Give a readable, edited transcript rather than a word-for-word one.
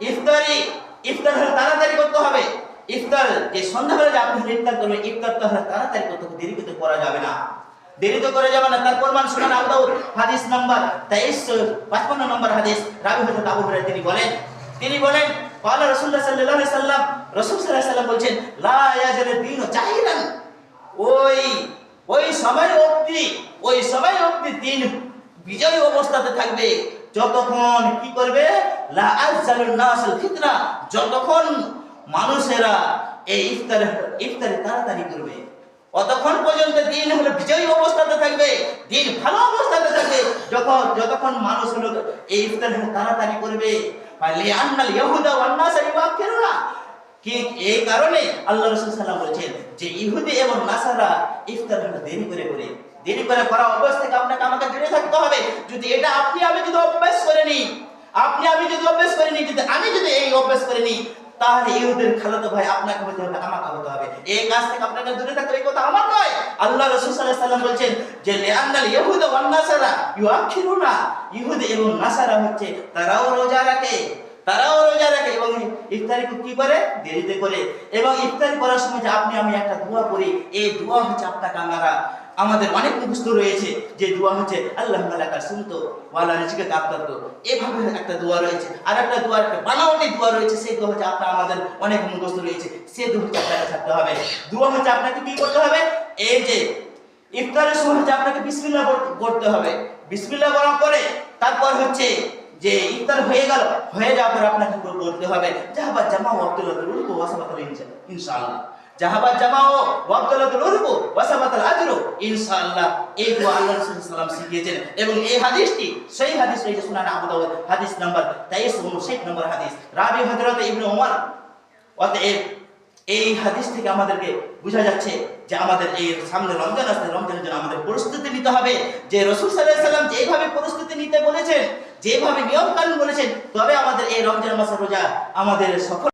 ইফতারি ইফতার হলে তাড়াতাড়ি করতে হবে। ইফতার যে সন্ধ্যাবেলা যে আপনি ইফতার করবেন, ইফতার তো হলে তাড়াতাড়ি করতে হবে, দেরি করতে করা যাবে না, দেরি তো করে যাবে না। তার প্রমাণ সুনান আবু দাউদ হাদিস নাম্বার 2355 নম্বর হাদিস, রাবি হযরত আবু হুরায়রা তিনি বলেন ক্বালা রাসূলুল্লাহ সাল্লাল্লাহু আলাইহি সাল্লাম, রাসূল সাল্লাল্লাহু আলাইহি সাল্লাম বলেন লা ইয়াজালু দীনু জাহিরান, ওই সময় অবধি দিন বিজয়ী অবস্থাতে থাকবে যতক্ষণ কি করবে, লা আযালুন নাসুল ফিতনা, যতক্ষণ মানুষেরা এই ইফতারে তাড়াতাড়ি করবে, অতক্ষণ পর্যন্ত দিন হলো বিজয়ী অবস্থাতে থাকবে, দিন ভালো অবস্থাতে থাকবে যতক্ষণ মানুষ হলো এই ইফতার তাড়াতাড়ি করবে। লিআন্নাল ইয়াহুদা ওয়ান নাসারা ইউআখিরুনা, কি এই কারণে আল্লাহ রাসূল সাল্লাল্লাহু আলাইহি ওয়াসাল্লাম বলেছেন যে ইহুদি এবং নাসারা ইফতার দেরি করে করা অভ্যাস থেকে আপনাকে আমাকে দূরে থাকতে হবে। যদি এটা আপনি আমি যদি অভ্যাস করে নিই, যদি আমি যদি এই অভ্যাস করে নিই, তাহলে ইহুদের খালাতো ভাই আপনাকে হতে হবে, আমাকে হতে হবে। এই কাজ থেকে আপনাকে দূরে থাকতে হবে, এই কথা আমার নয়, আল্লাহ রাসূল সাল্লাল্লাহু আলাইহি ওয়াসাল্লাম বলেন যে লিআন্নাল ইয়াহুদা ওয়ান নাসারা ইউআখিরুনা, ইহুদি এবং নাসারা হচ্ছে তারাও রোজা রাখে এবং ইফতারি কি করে, দেরিতে করে। এবং ইফতারি করার সময় যে আপনি আমি একটা দোয়া করি, এই দোয়া হচ্ছে আপনাকে আমাদের অনেক মুখস্থ রয়েছে, যে দোয়া হচ্ছে আল্লাহুম্মা লাকা সুমতু ওয়া আলা রিজকিকা আফতারতু, এভাবে একটা দোয়া রয়েছে। আর একটা দোয়া, একটা বানাওয়াটি দোয়া রয়েছে, সেই দোয়া হচ্ছে আমাদের অনেক মুখস্থ রয়েছে, সেই দোয়া হচ্ছে আপনাকে থাকতে হবে। দোয়া হচ্ছে আপনাকে কি করতে হবে, এই যে ইফতারের সময় হচ্ছে আপনাকে বিসমিল্লাহ পড়তে হবে। বিসমিল্লাহ বলার পরে তারপর হচ্ছে যে ইফতার হয়ে যাওয়ার পর আপনাকে বলতে হবে জাহাবাত জামা ওয়া আবদুল্লাহুল উরকু ওয়া সাবাতাল ইনশাআল্লাহ, জাহাবাত জামা ওয়া আবদুল্লাহুল উরকু ওয়া সাবাতাল আজরু ইনশাআল্লাহ। এই দোয়া আল্লাহ রাসূল সাল্লাল্লাহু আলাইহি ওয়াসাল্লাম শিখিয়েছেন এবং এই হাদিসটি সেই হাদিস রয়েছে সুনান আবু দাউদ হাদিস নাম্বার 2359 নম্বর হাদিস, রাবি হযরত ইবনে ওমর। অতএব এই হাদিস থেকে আমাদেরকে বোঝা যাচ্ছে যে আমাদের এই সামনে রমজান আসছে, রমজানের জন্য আমাদের প্রস্তুতি নিতে হবে। যে রাসূল সাল্লাল্লাহু আলাইহি ওয়াসাল্লাম যেভাবে প্রস্তুতি নিতে বলেছেন, যেভাবে নিয়ম কানুন বলেছেন, তবে আমাদের এই রমজান মাসের রোজা আমাদের সফল